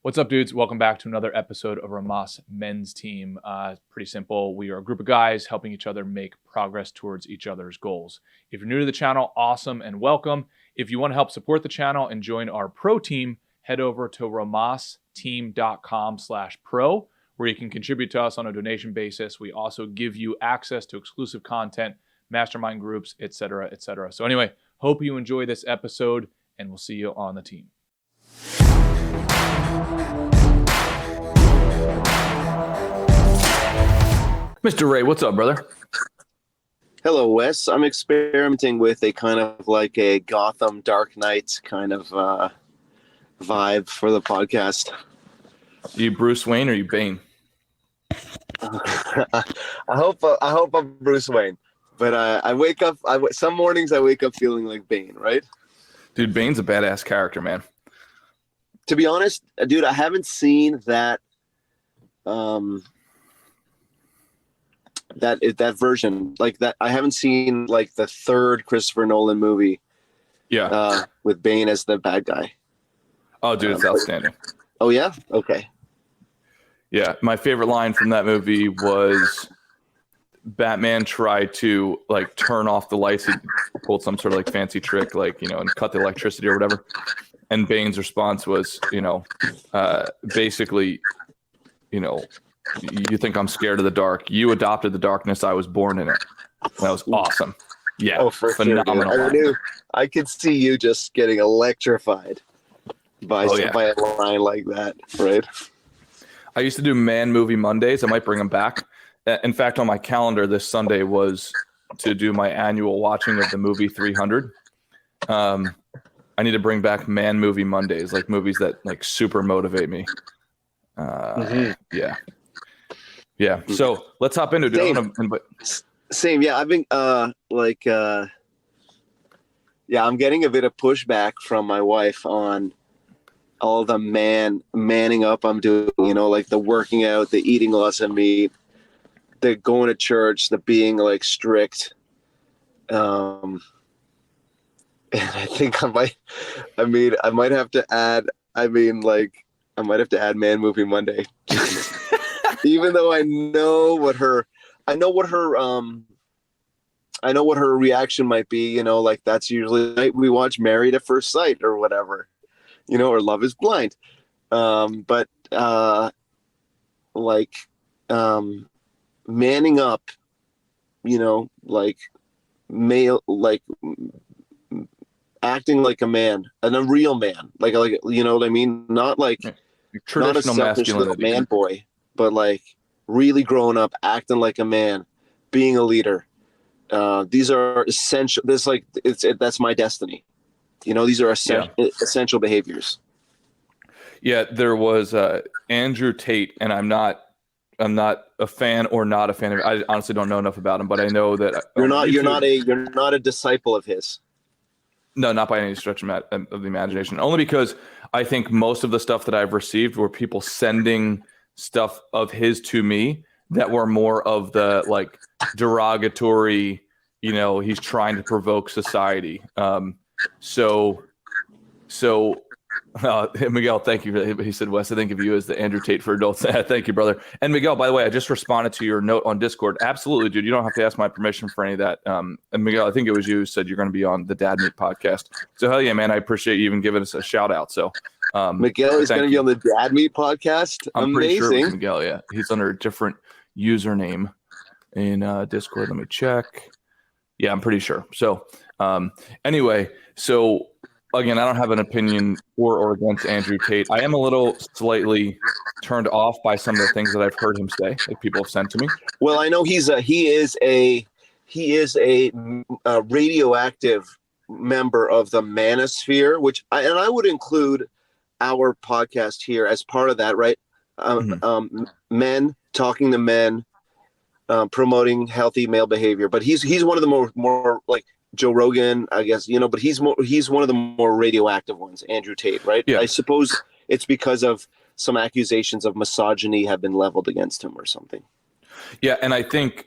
What's up, dudes? Welcome back to another episode of Rhomas Men's Team. Pretty simple. We are a group of guys helping each other make progress towards each other's goals. If you're new to the channel, awesome and welcome. If you want to help support the channel and join our pro team, head over to rhomasteam.com/pro, where you can contribute to us on a donation basis. We also give you access to exclusive content, mastermind groups, etc., etc. So anyway, hope you enjoy this episode, and we'll see you on the team. Mr. Ray, what's up, brother? Hello, Wes. I'm experimenting with a kind of like a Gotham Dark Knight kind of vibe for the podcast. Are you Bruce Wayne or are you Bane? I hope I'm Bruce Wayne, but I wake up. Some mornings I wake up feeling like Bane, right? Dude, Bane's a badass character, man. To be honest, dude, I haven't seen that that version like that. I haven't seen like the third Christopher Nolan movie. Yeah, with Bane as the bad guy. Oh, dude, it's outstanding. Oh yeah, okay. Yeah, my favorite line from that movie was Batman tried to like turn off the lights. He pulled some sort of like fancy trick, like, you know, and cut the electricity or whatever. And Bane's response was, basically, you think I'm scared of the dark. You adopted the darkness. I was born in it. That was awesome. Yeah, oh, for phenomenal. Sure, I could see you just getting electrified by a line like that, right? I used to do Man Movie Mondays. I might bring them back. In fact, on my calendar this Sunday was to do my annual watching of the movie 300. I need to bring back Man Movie Mondays, like movies that like super motivate me. Yeah. So let's hop into it. Same. Yeah, I've been I'm getting a bit of pushback from my wife on all the manning up I'm doing, like the working out, the eating less of meat, the going to church, the being like strict. And I think I might have to add Man Movie Monday. Even though I know what her reaction might be, like that's usually like we watch Married at First Sight or whatever, or Love is Blind. Manning up, like male, like acting like a man and a real man, like you know what I mean? Not like traditional not a selfish little masculinity, man boy, but like really growing up, acting like a man, being a leader. These are essential. That's my destiny. These are essential behaviors. Yeah, there was Andrew Tate, and I'm not a fan or not a fan of. I honestly don't know enough about him, but I know that you're not a disciple of his. No, not by any stretch of the imagination. Only because I think most of the stuff that I've received were people sending stuff of his to me that were more of the like derogatory, he's trying to provoke society. Miguel, thank you. He said, Wes, I think of you as the Andrew Tate for adults. Thank you, brother. And Miguel, by the way, I just responded to your note on Discord. Absolutely, dude. You don't have to ask my permission for any of that. And Miguel, I think it was you who said you're going to be on the Dad Meat podcast. So hell yeah, man. I appreciate you even giving us a shout out. So Miguel is going to be on the Dad Meat podcast. I'm pretty sure it was Miguel. Yeah. He's under a different username in Discord. Let me check. Yeah, I'm pretty sure. So anyway, again, I don't have an opinion for or against Andrew Tate. I am a little slightly turned off by some of the things that I've heard him say, that people have sent to me. Well, I know he is a radioactive member of the manosphere, which I would include our podcast here as part of that, right? Men talking to men, promoting healthy male behavior. But he's one of the more like Joe Rogan, I guess, but he's one of the more radioactive ones, Andrew Tate, right? Yeah. I suppose it's because of some accusations of misogyny have been leveled against him or something. Yeah, and I think,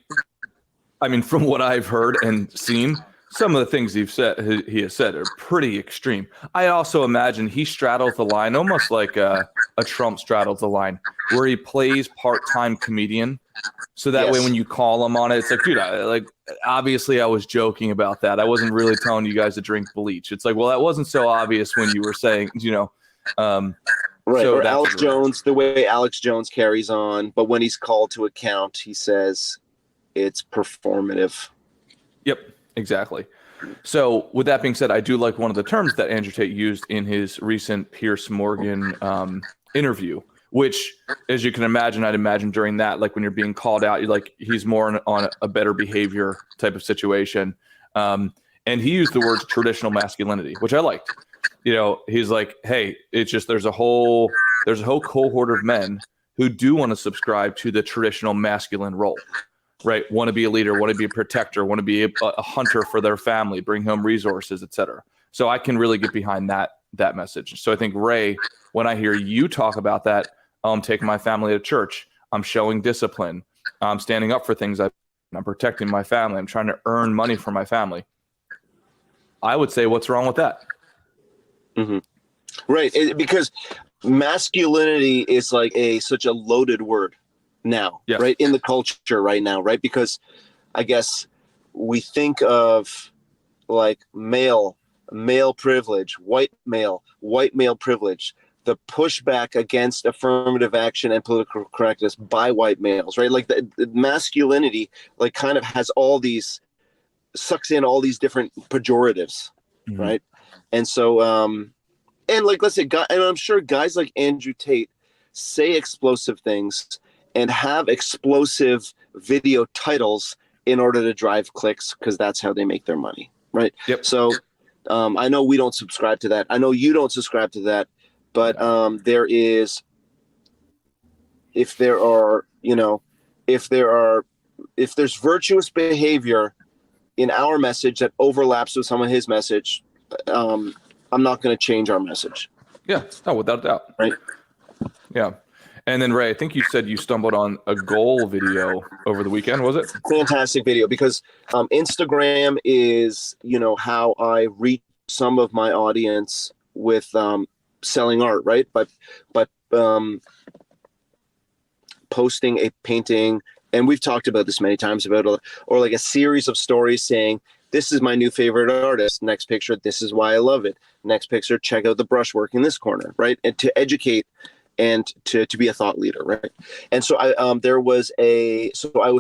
from what I've heard and seen, some of the things he has said are pretty extreme. I also imagine he straddles the line almost like a Trump straddles the line, where he plays part-time comedian. So that way, when you call him on it, it's like, dude, obviously I was joking about that. I wasn't really telling you guys to drink bleach. It's like, well, that wasn't so obvious when you were saying, right. So or Alex Jones, the way Alex Jones carries on, but when he's called to account, he says it's performative. Yep, exactly. So with that being said, I do like one of the terms that Andrew Tate used in his recent Piers Morgan interview, which, as you can imagine, I'd imagine during that, like when you're being called out, you're like, he's more on a better behavior type of situation. And he used the words traditional masculinity, which I liked. He's like, hey, it's just there's a whole cohort of men who do want to subscribe to the traditional masculine role. Right. Want to be a leader, want to be a protector, want to be a hunter for their family, bring home resources, etc. So I can really get behind that message. So I think, Ray, when I hear you talk about that, I'm taking my family to church, I'm showing discipline, I'm standing up for things, I'm protecting my family, I'm trying to earn money for my family. I would say, what's wrong with that? Mm-hmm. Right. Because masculinity is like such a loaded word now, yes. Right, in the culture right now, right? Because I guess we think of like male privilege, white male privilege, the pushback against affirmative action and political correctness by white males, right? Like the masculinity, like kind of has sucks in all these different pejoratives, mm-hmm. right? And so, and like, let's say, and I'm sure guys like Andrew Tate say explosive things and have explosive video titles in order to drive clicks, because that's how they make their money, right? Yep. So I know we don't subscribe to that. I know you don't subscribe to that. But if there's virtuous behavior in our message that overlaps with some of his message, I'm not going to change our message. Yeah, no, without a doubt. Right. Yeah. And then, Ray, I think you said you stumbled on a goal video over the weekend, was it? Fantastic video, because Instagram is, how I reach some of my audience with selling art, right? By posting a painting, and we've talked about this many times or like a series of stories saying, this is my new favorite artist. Next picture, this is why I love it. Next picture, check out the brushwork in this corner, right? And to educate and to be a thought leader, right? And so I was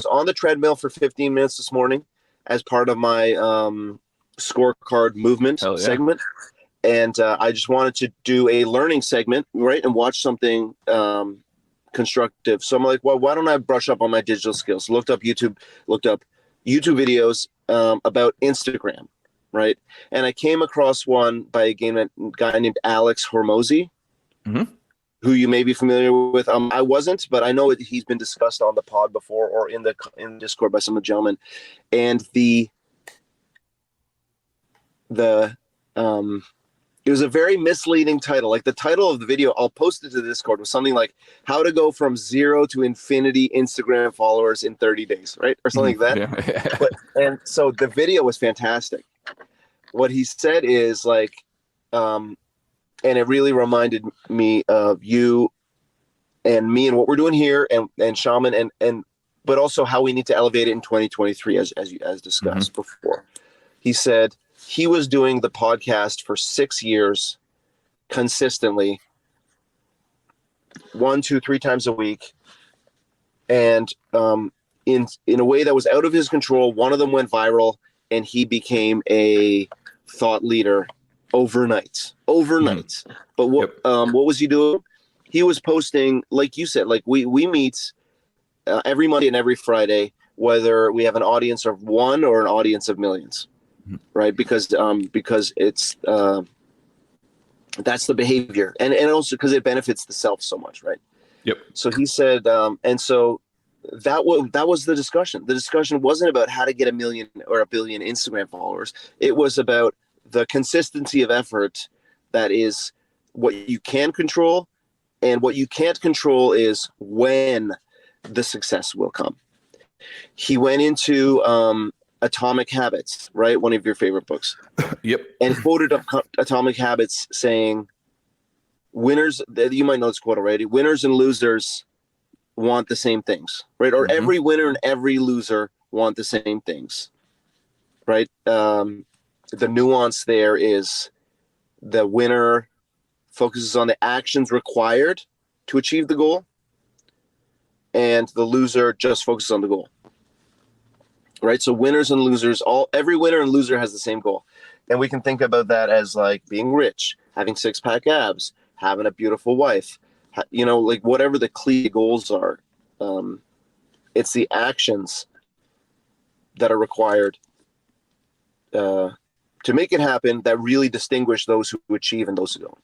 on the treadmill for 15 minutes this morning as part of my scorecard movement segment. And I just wanted to do a learning segment, right? And watch something constructive. So I'm like, well, why don't I brush up on my digital skills? Looked up YouTube videos about Instagram, right? And I came across one by a guy named Alex Hormozy, mm-hmm. who you may be familiar with. I wasn't, but I know he's been discussed on the pod before or in Discord by some of the gentlemen. And it was a very misleading title. Like the title of the video, I'll post it to the Discord, was something like how to go from 0 to infinity Instagram followers in 30 days, right? Or something like that. Yeah. And so the video was fantastic. What he said is like, and it really reminded me of you and me and what we're doing here and Shaman but also how we need to elevate it in 2023 as discussed mm-hmm. before. He said, he was doing the podcast for 6 years consistently, 1, 2, 3 times a week. And in a way that was out of his control, one of them went viral and he became a thought leader overnight. Mm-hmm. But what was he doing? He was posting, like you said, like we meet every Monday and every Friday, whether we have an audience of 1 or an audience of millions. Right, because it's that's the behavior, and also because it benefits the self so much, right? Yep. So he said, and so that was the discussion. The discussion wasn't about how to get 1 million or 1 billion Instagram followers. It was about the consistency of effort. That is what you can control, and what you can't control is when the success will come. He went into Atomic Habits, right? One of your favorite books. Yep. And quoted Atomic Habits saying, winners, you might know this quote already, winners and losers want the same things, right? Or every winner and every loser want the same things, right? The nuance there is the winner focuses on the actions required to achieve the goal, and the loser just focuses on the goal, right? So winners and losers, every winner and loser has the same goal. And we can think about that as like being rich, having 6-pack abs, having a beautiful wife, like whatever the clear goals are. It's the actions that are required to make it happen that really distinguish those who achieve and those who don't.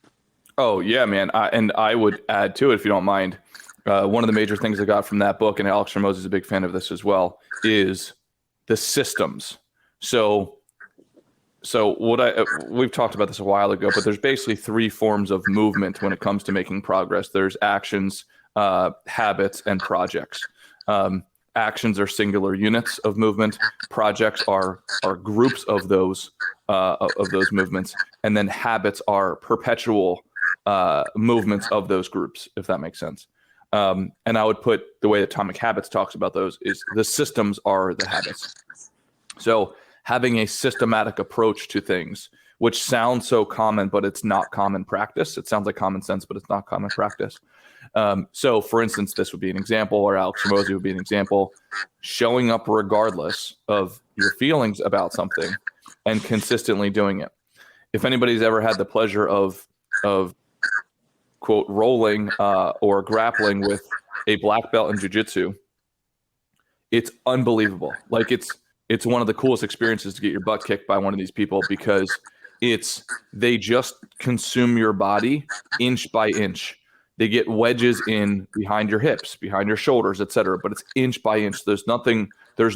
Oh yeah, man. I would add to it, if you don't mind. One of the major things I got from that book, and Alex Rhomas is a big fan of this as well, is the systems. So we've talked about this a while ago, but there's basically 3 forms of movement when it comes to making progress. There's actions, habits, and projects. Actions are singular units of movement. Projects are groups of those movements, and then habits are perpetual movements of those groups, if that makes sense. And I would put the way Atomic Habits talks about those is the systems are the habits. So having a systematic approach to things, which sounds so common, but it's not common practice. It sounds like common sense, but it's not common practice. So for instance, this would be an example, or Alex Rhomas would be an example, showing up regardless of your feelings about something and consistently doing it. If anybody's ever had the pleasure of quote, rolling or grappling with a black belt in jiu-jitsu, it's unbelievable. Like it's one of the coolest experiences to get your butt kicked by one of these people, because they just consume your body inch by inch. They get wedges in behind your hips, behind your shoulders, etc. But it's inch by inch. There's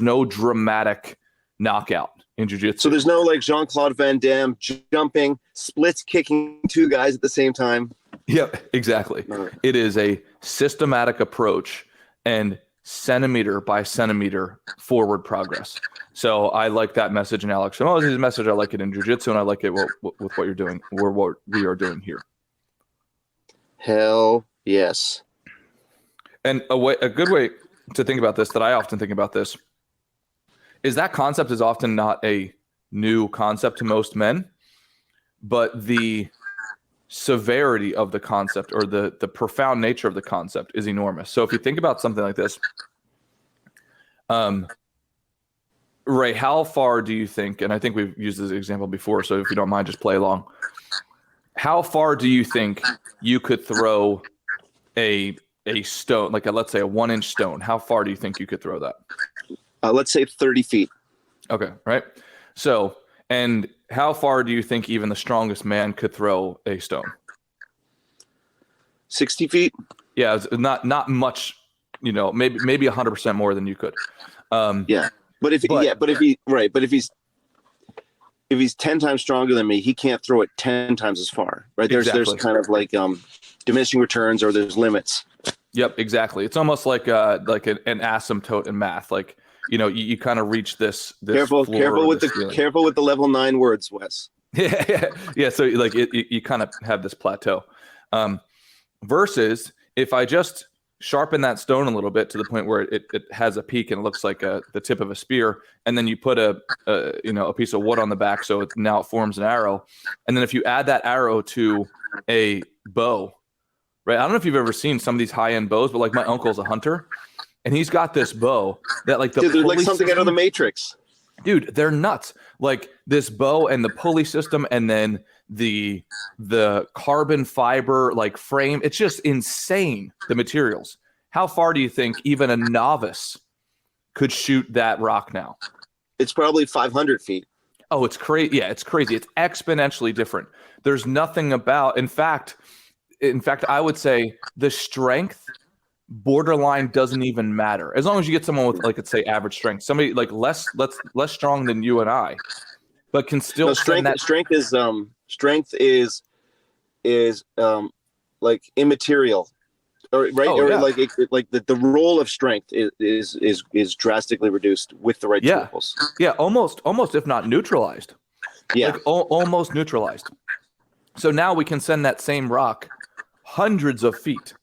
no dramatic knockout in jiu-jitsu. So there's no like Jean-Claude Van Damme jumping, splits kicking 2 guys at the same time. Yeah, exactly. Right. It is a systematic approach and centimeter by centimeter forward progress. So I like that message in Alex Rhomas' message. I like it in jiu-jitsu, and I like it with what you're doing, or what we are doing here. Hell yes. And a good way to think about this, that I often think about this, is that concept is often not a new concept to most men, but the severity of the concept, or the profound nature of the concept, is enormous. So if you think about something like this, Ray, how far do you think, and I think we've used this example before, so if you don't mind, just play along. How far do you think you could throw a stone, like let's say a 1-inch stone? How far do you think you could throw that? Let's say 30 feet. Okay. Right. So, and how far do you think even the strongest man could throw a stone? 60 feet. Yeah. It's not much, maybe 100% more than you could. Yeah. But if he's 10 times stronger than me, he can't throw it 10 times as far, right? There's kind of like diminishing returns, or there's limits. Yep, exactly. It's almost like an asymptote in math. Like, you kind of reach this careful with the level 9 words, Wes. Yeah. So like you kind of have this plateau. Versus if I just sharpen that stone a little bit to the point where it has a peak and it looks like the tip of a spear, and then you put a piece of wood on the back, so now it forms an arrow. And then if you add that arrow to a bow, right? I don't know if you've ever seen some of these high-end bows, but like my uncle's a hunter, and he's got this bow that like they're like something out of the Matrix. Dude, they're nuts. Like this bow and the pulley system, and then the carbon fiber like frame. It's just insane, the materials. How far do you think even a novice could shoot that rock now? It's probably 500 feet. Oh, it's crazy. Yeah, it's crazy. It's exponentially different. There's nothing about, in fact, I would say the strength borderline doesn't even matter. As long as you get someone with, like, let's say average strength, somebody like less strong than you and I, but can still strength is like immaterial or right, Oh, or yeah. like the role of strength is drastically reduced with the right Yeah. tools. Yeah, almost if not neutralized. Yeah. Like almost neutralized. So now we can send that same rock hundreds of feet,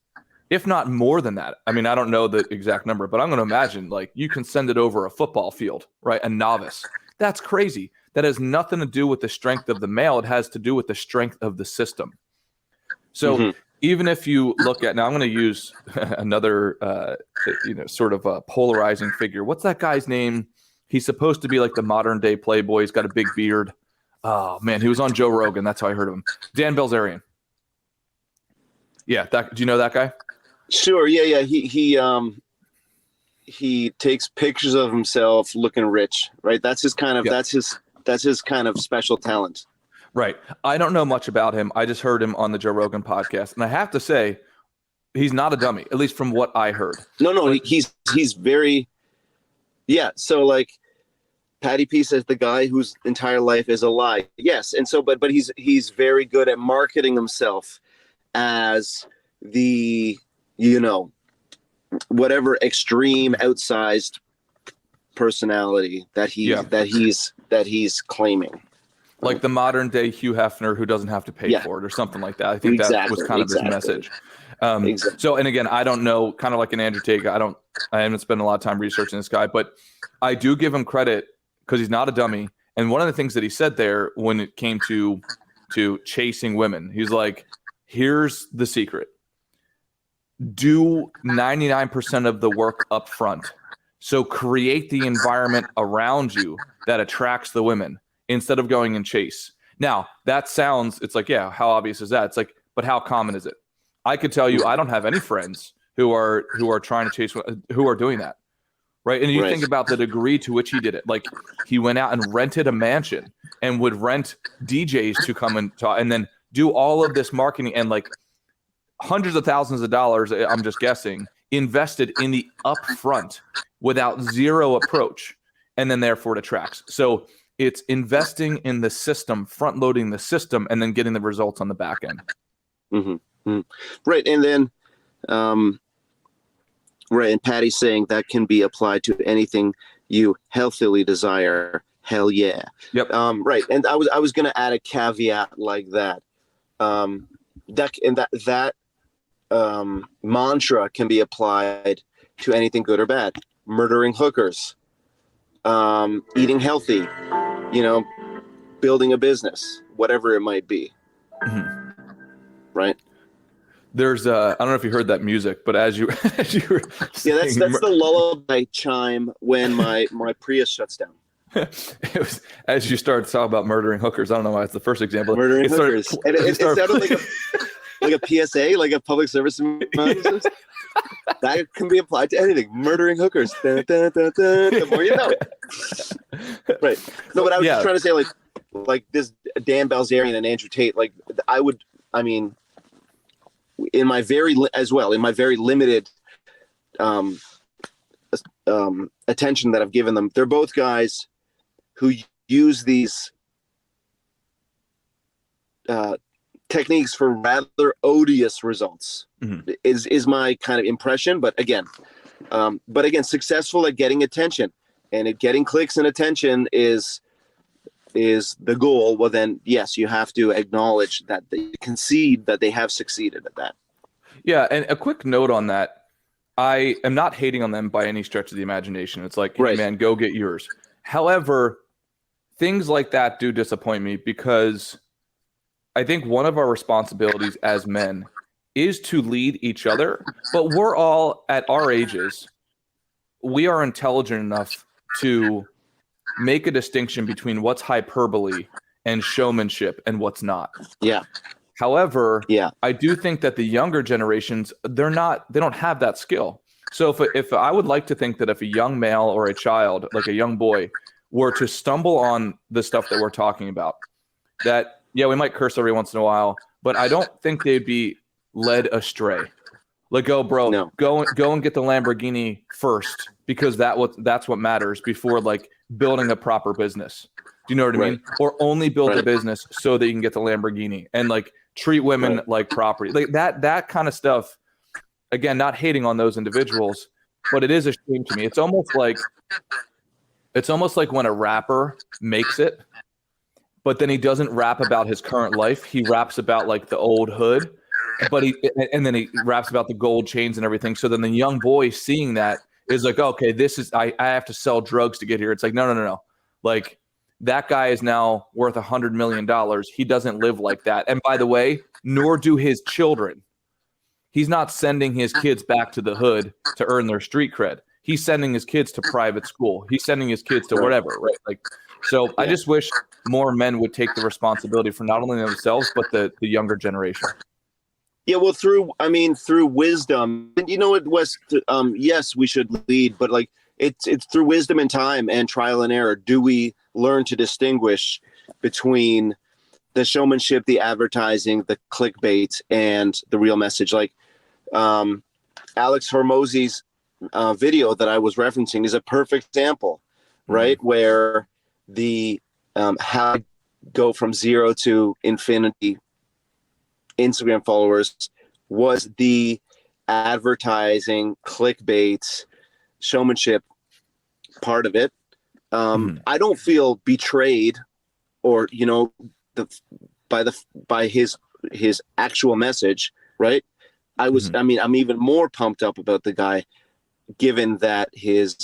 if not more than that. I mean, I don't know the exact number, but I'm going to imagine like you can send it over a football field, right? A novice. That's crazy. That has nothing to do with the strength of the male. It has to do with the strength of the system. So even if you look at, now I'm going to use another, sort of a polarizing figure. What's that guy's name? He's supposed to be like the modern day playboy. He's got a big beard. Oh man, he was on Joe Rogan. That's how I heard of him. Dan Bilzerian. Yeah, do you know that guy? Sure. Yeah. He takes pictures of himself looking rich, right? That's his kind of that's his kind of special talent. Right. I don't know much about him. I just heard him on the Joe Rogan podcast, and I have to say, he's not a dummy, at least from what I heard. No, he's very, yeah. So like, Patty P says the guy whose entire life is a lie. Yes, and so but he's very good at marketing himself as the whatever extreme outsized personality that he's claiming. Like the modern day Hugh Hefner who doesn't have to pay for it or something like that. I think that was kind of his message. So, and again, I don't know, kind of like an Andrew Tate, I haven't spent a lot of time researching this guy, but I do give him credit because he's not a dummy. And one of the things that he said there when it came to chasing women, he's like, here's the secret. Do 99% of the work up front. So create the environment around you that attracts the women instead of going and chase. Now, that sounds, it's like, yeah, how obvious is that? It's like, but how common is it? I could tell you, I don't have any friends who are trying to chase, who are doing that. Right. And you think about the degree to which he did it. Like he went out and rented a mansion and would rent DJs to come and talk and then do all of this marketing and like hundreds of thousands of dollars, I'm just guessing, invested in the upfront without zero approach. And then therefore it attracts. So it's investing in the system, front loading the system, and then getting the results on the back end. Right. And then, right. And Patty's saying that can be applied to anything you healthily desire. Hell yeah. Yep. Right. And I was going to add a caveat like that. That mantra can be applied to anything good or bad. Murdering hookers, eating healthy, building a business, whatever it might be. Right. There's I don't know if you heard that music, but as you were saying, that's the lullaby chime when my Prius shuts down. It was as you started talking about murdering hookers. I don't know why it's the first example. Murdering hookers. It sounded like a PSA, like a public service announcement. That can be applied to anything. Murdering hookers. Dun, dun, dun, dun, the more you know. Right. No, but I was just trying to say, like this Dan Bilzerian and Andrew Tate. Like in my very limited attention that I've given them, they're both guys who use these techniques for rather odious results. Is my kind of impression, but again, successful at getting attention, and getting clicks and attention is the goal. Well, then yes, you have to acknowledge that they concede that they have succeeded at that. Yeah, and a quick note on that. I am not hating on them by any stretch of the imagination. It's like, hey, man, go get yours. However, things like that do disappoint me because I think one of our responsibilities as men is to lead each other, but we're all at our ages. We are intelligent enough to make a distinction between what's hyperbole and showmanship and what's not. Yeah. However, I do think that the younger generations, they don't have that skill. So if I would like to think that if a young male or a child, like a young boy, were to stumble on the stuff that we're talking about, that, yeah, we might curse every once in a while, but I don't think they'd be led astray. Like, go and get the Lamborghini first, because that's what matters before like building a proper business. Do you know what I mean? Or only build a business so that you can get the Lamborghini and like treat women like property. Like that kind of stuff. again, not hating on those individuals, but it is a shame to me. It's almost like when a rapper makes it, but then he doesn't rap about his current life. He raps about like the old hood, and then he raps about the gold chains and everything. So then the young boy seeing that is like, okay, I have to sell drugs to get here. It's like, no. Like, that guy is now worth $100 million. He doesn't live like that. And by the way, nor do his children. He's not sending his kids back to the hood to earn their street cred. He's sending his kids to private school. He's sending his kids to whatever, right? Like, so I just wish more men would take the responsibility for not only themselves, but the younger generation. Yeah, well, through wisdom, and you know what, Wes? Yes, we should lead, but like it's through wisdom and time and trial and error. Do we learn to distinguish between the showmanship, the advertising, the clickbait, and the real message? Like Alex Hormozzi's video that I was referencing is a perfect example, right? Where the how to go from 0 to infinity Instagram followers was the advertising, clickbait, showmanship part of it. I don't feel betrayed or, you know, by his actual message, right? I'm even more pumped up about the guy, given that his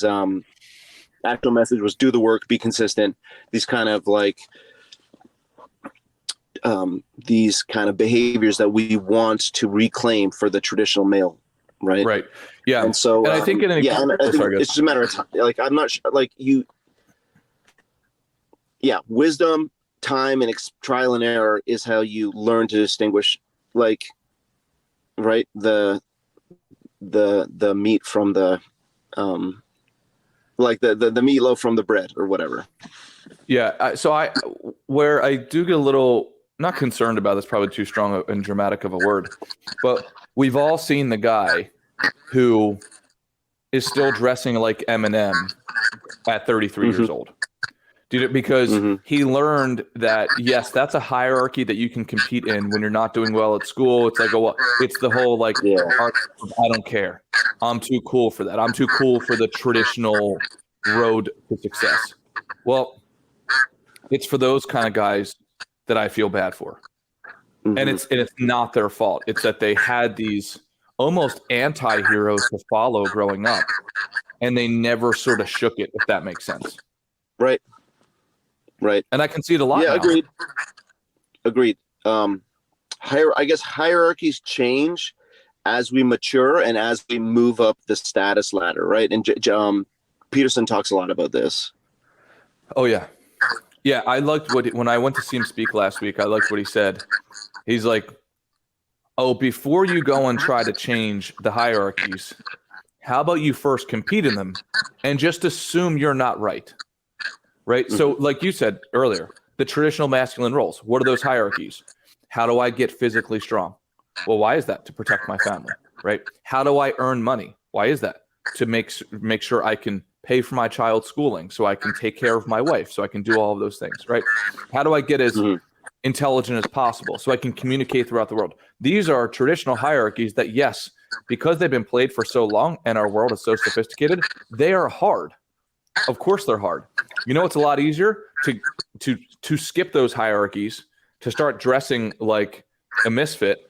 actual message was do the work, be consistent. These kind of like these kind of behaviors that we want to reclaim for the traditional male, right? Right. Yeah. And so, and I think I think it's just a matter of time. Like, I'm not sure, like wisdom, time, and trial and error is how you learn to distinguish, like, right, the meat from the like the meatloaf from the bread or whatever. Yeah. Where I do get a little not concerned about this, probably too strong and dramatic of a word, but we've all seen the guy who is still dressing like Eminem at 33 years old. Because he learned that, yes, that's a hierarchy that you can compete in when you're not doing well at school. It's like, it's the whole like, I don't care. I'm too cool for that. I'm too cool for the traditional road to success. Well, it's for those kind of guys that I feel bad for. And it's not their fault. It's that they had these almost anti-heroes to follow growing up, and they never sort of shook it, if that makes sense. Right. And I can see it a lot now. Agreed. I guess hierarchies change as we mature and as we move up the status ladder, right? And Peterson talks a lot about this. Oh, yeah. Yeah, I liked when I went to see him speak last week, I liked what he said. He's like, before you go and try to change the hierarchies, how about you first compete in them and just assume you're not right? Right? So like you said earlier, the traditional masculine roles, what are those hierarchies? How do I get physically strong? Well, why is that? To protect my family, right? How do I earn money? Why is that? To make sure I can pay for my child's schooling, so I can take care of my wife, so I can do all of those things, right? How do I get as intelligent as possible so I can communicate throughout the world? These are traditional hierarchies that, yes, because they've been played for so long and our world is so sophisticated, they are hard. Of course they're hard. You know, it's a lot easier to skip those hierarchies, to start dressing like a misfit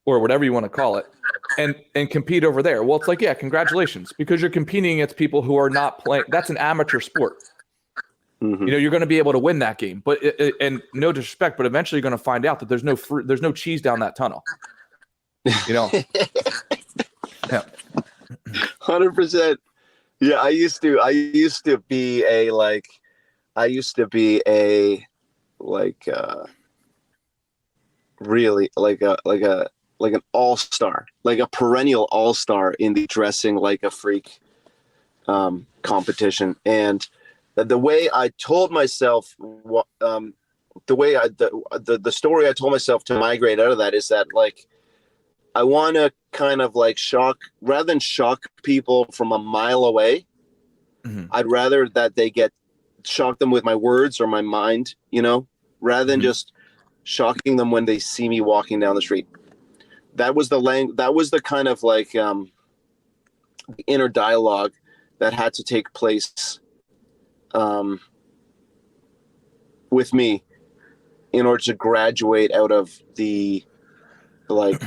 or whatever you want to call it, and compete over there. Well, it's like, yeah, congratulations, because you're competing against people who are not playing. That's an amateur sport. You know, you're going to be able to win that game, but and no disrespect, but eventually you're going to find out that there's no cheese down that tunnel. You know, yeah, 100%. Yeah, I used to be a really like an all-star, like a perennial all-star in the dressing like a freak competition. And the way I told myself, the story I told myself to migrate out of that is that, like, I want to kind of like rather than shock people from a mile away, I'd rather that they shock them with my words or my mind, you know, rather than just shocking them when they see me walking down the street. that was the kind of like the inner dialogue that had to take place with me in order to graduate out of the like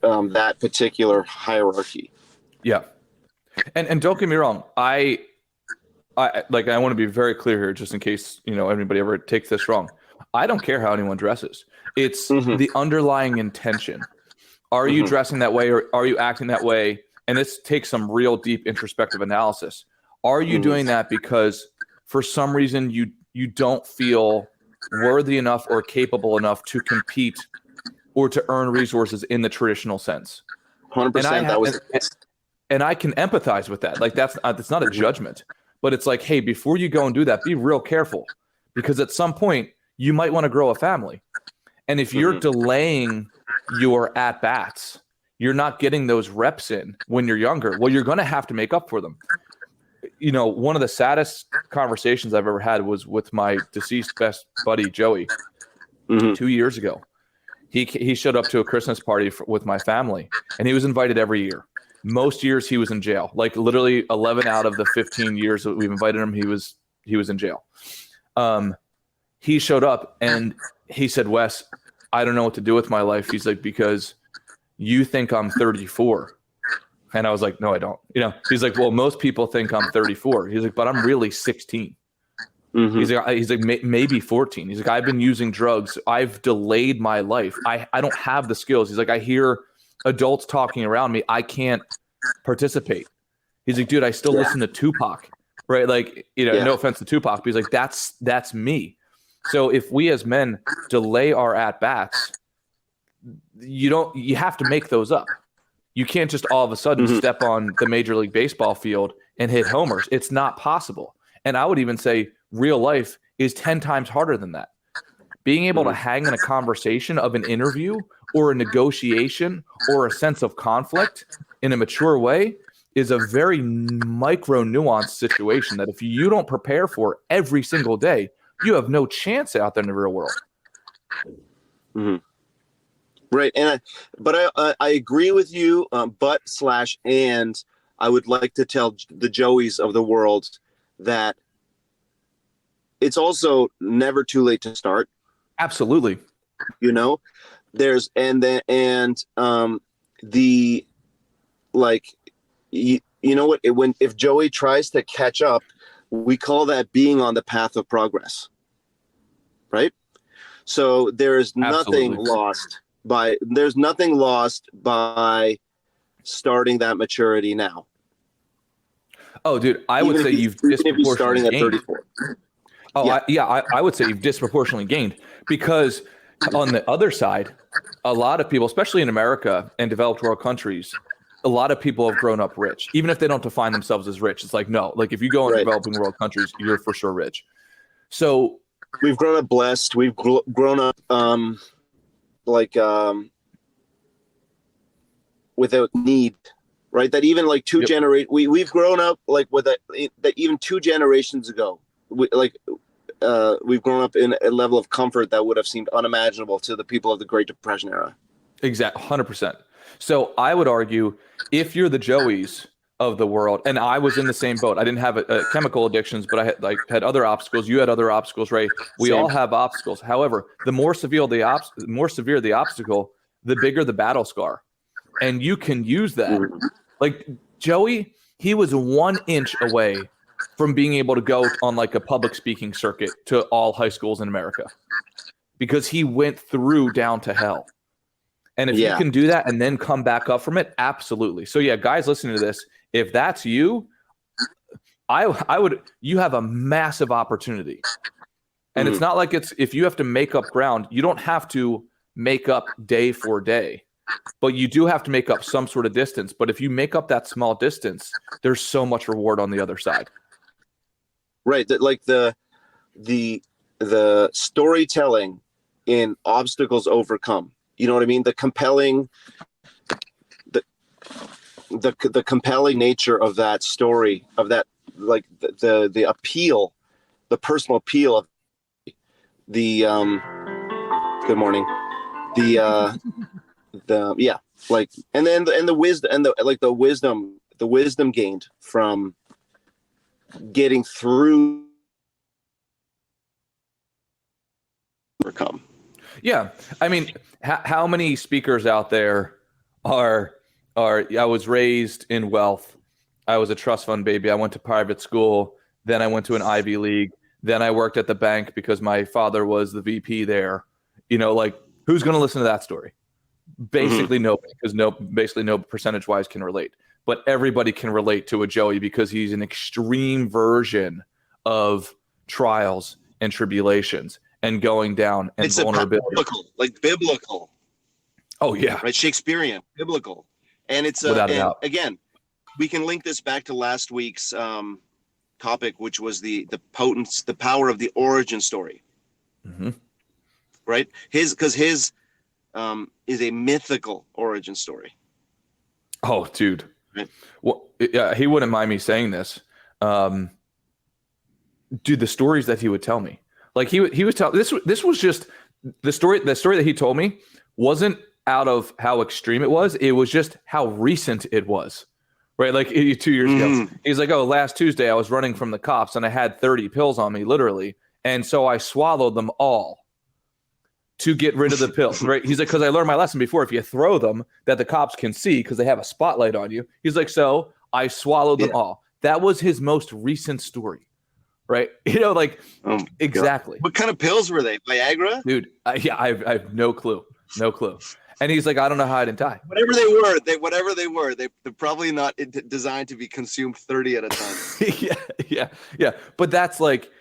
that particular hierarchy. Yeah. And don't get me wrong, I want to be very clear here, just in case, anybody ever takes this wrong. I don't care how anyone dresses. It's the underlying intention. Are you dressing that way, or are you acting that way? And this takes some real deep introspective analysis. Are you doing that because for some reason you don't feel worthy enough or capable enough to compete or to earn resources in the traditional sense? 100%. And I can empathize with that. Like that's not a judgment, but it's like, hey, before you go and do that, be real careful, because at some point you might want to grow a family. And if you're delaying your at bats, you're not getting those reps in when you're younger. Well, you're going to have to make up for them. One of the saddest conversations I've ever had was with my deceased best buddy, Joey, 2 years ago. He showed up to a Christmas party with my family, and he was invited every year. Most years he was in jail. Like literally 11 out of the 15 years that we've invited him, he was in jail. He showed up and he said, "Wes, I don't know what to do with my life." He's like, "Because you think I'm 34." And I was like, "No, I don't." He's like, "Well, most people think I'm 34." He's like, "But I'm really 16." He's like, maybe 14. He's like, "I've been using drugs. I've delayed my life. I don't have the skills." He's like, "I hear adults talking around me. I can't participate." He's like, "Dude, I still listen to Tupac." Right? Like, no offense to Tupac, but he's like, that's me. So if we as men delay our at-bats, you have to make those up. You can't just all of a sudden step on the Major League Baseball field and hit homers. It's not possible. And I would even say real life is 10 times harder than that. Being able to hang in a conversation of an interview or a negotiation or a sense of conflict in a mature way is a very micro nuanced situation that if you don't prepare for every single day, you have no chance out there in the real world. Right. But I agree with you, and I would like to tell the Joeys of the world that it's also never too late to start. Absolutely. There's if Joey tries to catch up, we call that being on the path of progress. Right? So there's nothing lost by starting that maturity now. Oh, dude, I would say you've disproportionately gained. I would say you've disproportionately gained, because on the other side, a lot of people, especially in America and developed world countries, a lot of people have grown up rich, even if they don't define themselves as rich. It's like, no, like if you go in developing world countries, you're for sure rich. So we've grown up blessed. We've grown up without need, right? That even like we've grown up like that even 2 generations ago. We've grown up in a level of comfort that would have seemed unimaginable to the people of the Great Depression era. Exactly, 100%. So I would argue, if you're the Joeys of the world, and I was in the same boat. I didn't have chemical addictions, but I had other obstacles. You had other obstacles, right? We all have obstacles. However, the more severe the obstacle, the bigger the battle scar, and you can use that. Like Joey, he was 1 inch away from being able to go on like a public speaking circuit to all high schools in America, because he went through down to hell. And if you can do that and then come back up from it, absolutely. So yeah, guys listening to this, if that's you, you have a massive opportunity. And it's not like if you have to make up ground, you don't have to make up day for day, but you do have to make up some sort of distance. But if you make up that small distance, there's so much reward on the other side. Right. That like the storytelling in Obstacles Overcome. You know what I mean? The compelling, the compelling nature of that story, of that, like the appeal, the personal appeal of the good morning, the like, and then the wisdom and the wisdom gained from getting through overcome. Yeah, I mean, how many speakers out there are I was raised in wealth. I was a trust fund baby. I went to private school. Then I went to an Ivy League. Then I worked at the bank because my father was the VP there. Like, who's going to listen to that story? Basically nobody, because basically no percentage wise can relate. But everybody can relate to a Joey because he's an extreme version of trials and tribulations and going down and it's vulnerability. Biblical. Oh yeah, right. Shakespearean, biblical, and it's without a doubt. Again, we can link this back to last week's topic, which was the power of the origin story. Right? His is a mythical origin story. Oh, dude. Right? Well, yeah, he wouldn't mind me saying this. Dude, the stories that he would tell me, like he was telling this was just the story that he told me wasn't out of how extreme it was. It was just how recent it was. Right? Like 2 years ago. He's like, oh, last Tuesday I was running from the cops and I had 30 pills on me, literally. And so I swallowed them all to get rid of the pills, right? He's like, because I learned my lesson before. If you throw them, that the cops can see because they have a spotlight on you. He's like, so I swallowed them all. That was his most recent story, right? Exactly. God. What kind of pills were they? Viagra? Dude, I have no clue. No clue. And he's like, I don't know how I didn't die. Whatever they were, they're probably not designed to be consumed 30 at a time. Yeah. But that's like,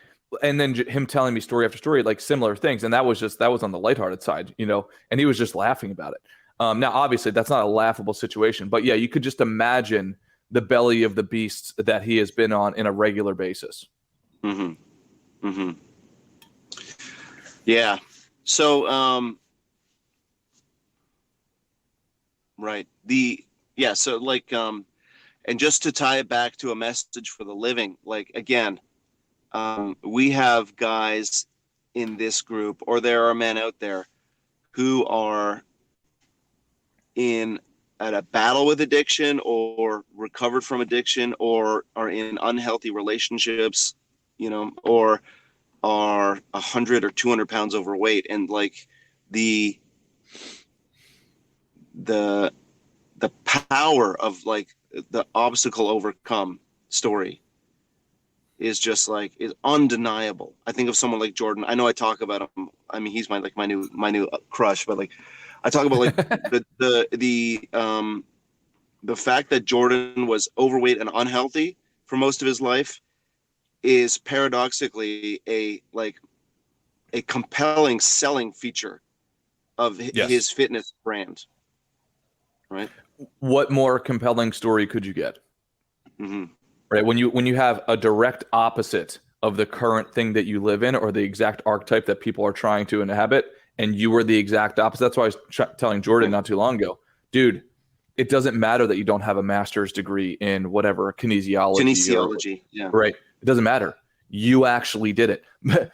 and then him telling me story after story, like similar things. And that was on the lighthearted side, and he was just laughing about it. Now, obviously that's not a laughable situation, but yeah, you could just imagine the belly of the beasts that he has been on in a regular basis. Yeah. So, right. So like, and just to tie it back to a message for the living, like, again, we have guys in this group, or there are men out there who are at a battle with addiction or recovered from addiction or are in unhealthy relationships, or are 100 or 200 pounds overweight. And like the power of like the obstacle overcome story is just like, is undeniable. I think of someone like Jordan. I know I talk about him. I mean, he's my new crush, but like I talk about like the fact that Jordan was overweight and unhealthy for most of his life is paradoxically a compelling selling feature of his fitness brand. Right. What more compelling story could you get? Right. When you have a direct opposite of the current thing that you live in, or the exact archetype that people are trying to inhabit, and you were the exact opposite. That's why I was telling Jordan not too long ago, dude, it doesn't matter that you don't have a master's degree in whatever kinesiology. Right. It doesn't matter. You actually did it.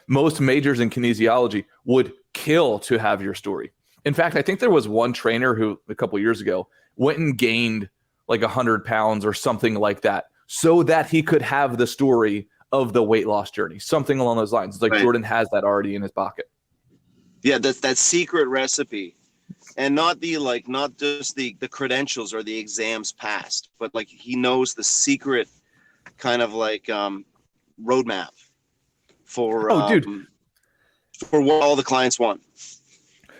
Most majors in kinesiology would kill to have your story. In fact, I think there was one trainer who a couple of years ago went and gained like 100 pounds or something like that, so that he could have the story of the weight loss journey, something along those lines. It's like, right. Jordan has that already in his pocket. Yeah, that's that secret recipe, and not just the credentials or the exams passed, but like he knows the secret kind of like roadmap for for what all the clients want.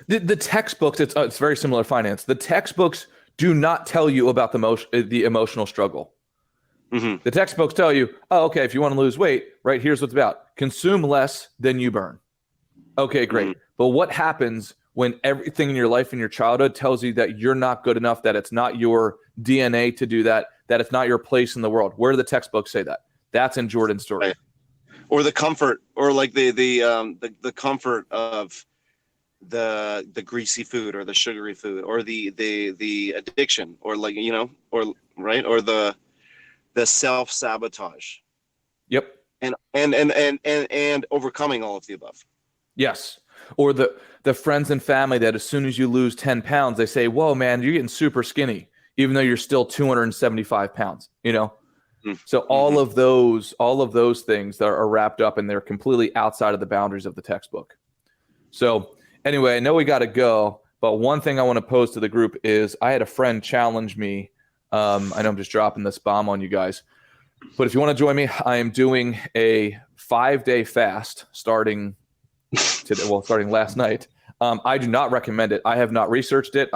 The textbooks, it's very similar to finance. The textbooks do not tell you about the emotional struggle. The textbooks tell you, oh, okay, if you want to lose weight, right, here's what's about. Consume less than you burn. Okay, great. But what happens when everything in your life in your childhood tells you that you're not good enough, that it's not your DNA to do that it's not your place in the world? Where do the textbooks say that? That's in Jordan's story. Right. Or the comfort, or like the comfort of the greasy food or the sugary food, or the addiction, or like, or right, or the self-sabotage. Yep. And overcoming all of the above. Yes. Or the friends and family that as soon as you lose 10 pounds, they say, whoa, man, you're getting super skinny, even though you're still 275 pounds, you know? So all of those things that are wrapped up and they're completely outside of the boundaries of the textbook. So anyway, I know we got to go, but one thing I want to pose to the group is I had a friend challenge me. I know I'm just dropping this bomb on you guys, but if you want to join me, I am doing a 5-day fast starting today. Well, starting last night. I do not recommend it. I have not researched it.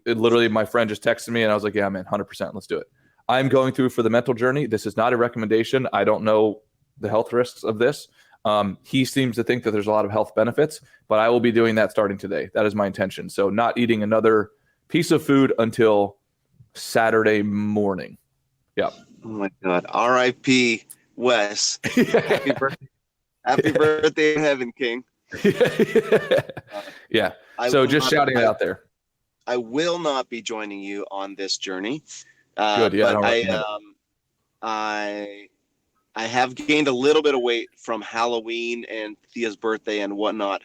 Literally, my friend just texted me and I was like, yeah, man, 100%. Let's do it. I'm going through for the mental journey. This is not a recommendation. I don't know the health risks of this. He seems to think that there's a lot of health benefits, but I will be doing that starting today. That is my intention. So not eating another piece of food until Saturday morning. Yeah. Oh my God. R.I.P. Wes. Happy birthday. Happy birthday in heaven, King. Yeah. So just shouting it out there. I will not be joining you on this journey. Good. Yeah. But I have gained a little bit of weight from Halloween and Thea's birthday and whatnot.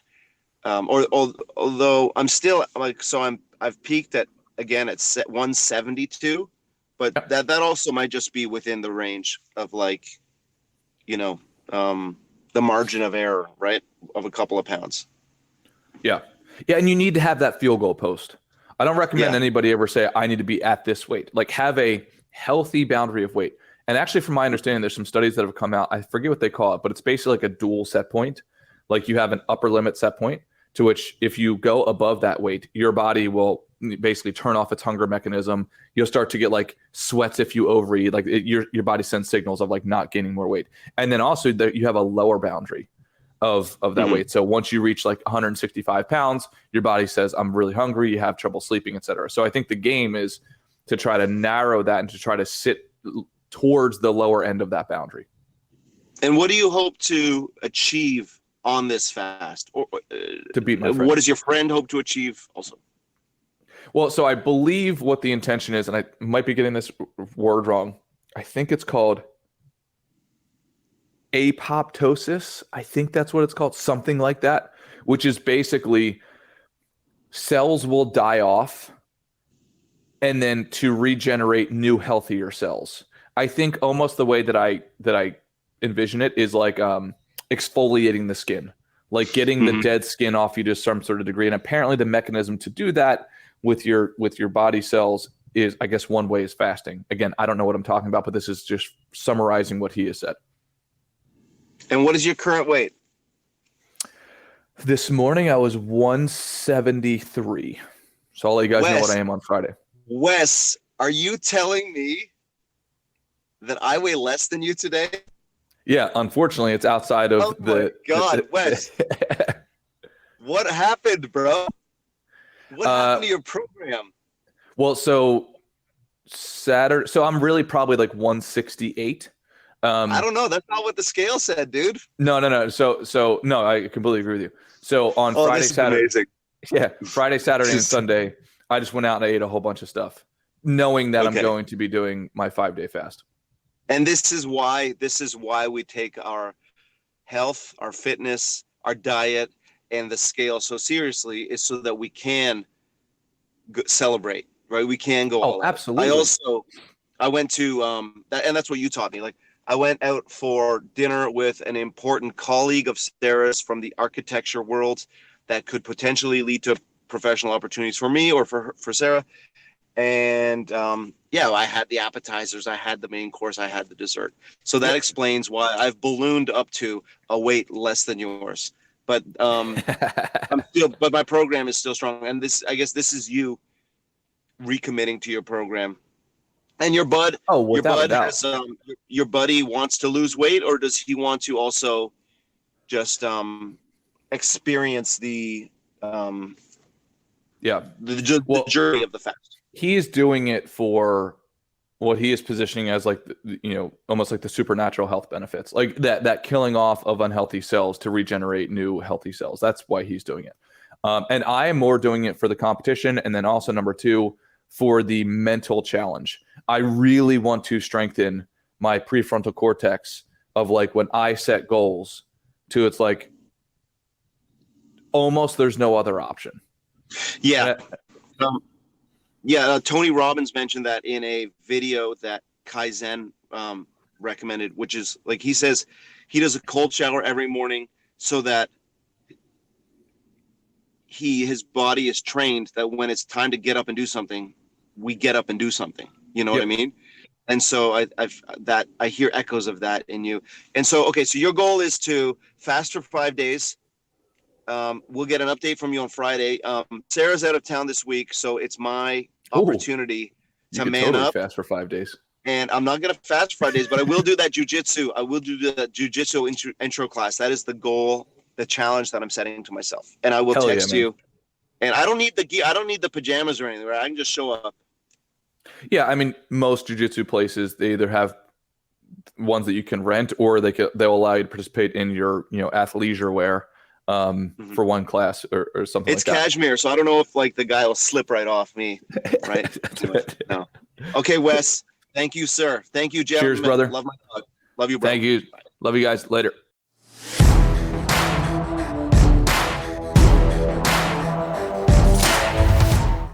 Although I'm still I've peaked at 172, but that also might just be within the range of the margin of error, right? Of a couple of pounds. Yeah. Yeah. And you need to have that field goal post. I don't recommend anybody ever say, I need to be at this weight. Like, have a healthy boundary of weight. And actually, from my understanding, there's some studies that have come out. I forget what they call it, but it's basically like a dual set point. Like, you have an upper limit set point to which if you go above that weight, your body will basically turn off its hunger mechanism. You'll start to get like sweats if you overeat. Like your body sends signals of like not gaining more weight. And then also you have a lower boundary of that weight. So once you reach like 165 pounds, your body says, I'm really hungry, you have trouble sleeping, etc. So I think the game is to try to narrow that and to try to sit towards the lower end of that boundary. And what do you hope to achieve on this fast? Or to beat my friend. What does your friend hope to achieve also? Well, so I believe what the intention is, and I might be getting this word wrong. I think it's called apoptosis. I think that's what it's called, something like that, which is basically cells will die off and then to regenerate new healthier cells. I think almost the way that I envision it is like exfoliating the skin, like getting the dead skin off you to some sort of degree. And apparently the mechanism to do that with your body cells is, I guess one way is fasting. Again, I don't know what I'm talking about, but this is just summarizing what he has said. And what is your current weight? This morning I was 173. So I'll let you guys know what I am on Friday. Wes, are you telling me that I weigh less than you today? Yeah, unfortunately, it's outside of my God, Wes. What happened, bro? What happened to your program? Well, so Saturday, so I'm really probably like 168. I don't know. That's not what the scale said, dude. No. So no, I completely agree with you. So on Friday, Saturday, Friday, Saturday, and Sunday, I just went out and I ate a whole bunch of stuff, knowing that I'm going to be doing my 5-day fast. And this is why we take our health, our fitness, our diet, and the scale so seriously, is so that we can celebrate, right? We can go all out. Absolutely. I went to and that's what you taught me. Like, I went out for dinner with an important colleague of Sarah's from the architecture world that could potentially lead to professional opportunities for me or for Sarah. And I had the appetizers, I had the main course, I had the dessert. So that explains why I've ballooned up to a weight less than yours. But but my program is still strong. And I guess this is you recommitting to your program. And your buddy wants to lose weight, or does he want to also just experience the journey of the fast? He is doing it for what he is positioning as like, almost like the supernatural health benefits, like that killing off of unhealthy cells to regenerate new healthy cells. That's why he's doing it. And I am more doing it for the competition. And then also number 2, for the mental challenge. I really want to strengthen my prefrontal cortex of like when I set goals to, it's like, almost there's no other option. Yeah. Tony Robbins mentioned that in a video that Kaizen recommended, which is like, he says he does a cold shower every morning so that his body is trained that when it's time to get up and do something, we get up and do something. You know what I mean? And so I hear echoes of that in you. And so, okay, so your goal is to fast for 5 days. We'll get an update from you on Friday. Sarah's out of town this week, so it's my opportunity to man up. Fast for 5 days. And I'm not going to fast for 5 days, but I will do that jujitsu. I will do the jujitsu intro class. That is the goal, the challenge that I'm setting to myself. And I will text you. And I don't need the gear. I don't need the pajamas or anything. Right? I can just show up. Yeah, I mean, most jiu-jitsu places, they either have ones that you can rent, or they'll allow you to participate in your athleisure wear for one class or something. It's like that. Cashmere, so I don't know if like the guy will slip right off me. Right? No. Okay, Wes. Thank you, sir. Thank you, gentlemen. Cheers, brother. Love my dog. Love you, bro. Thank you. Love you guys. Later.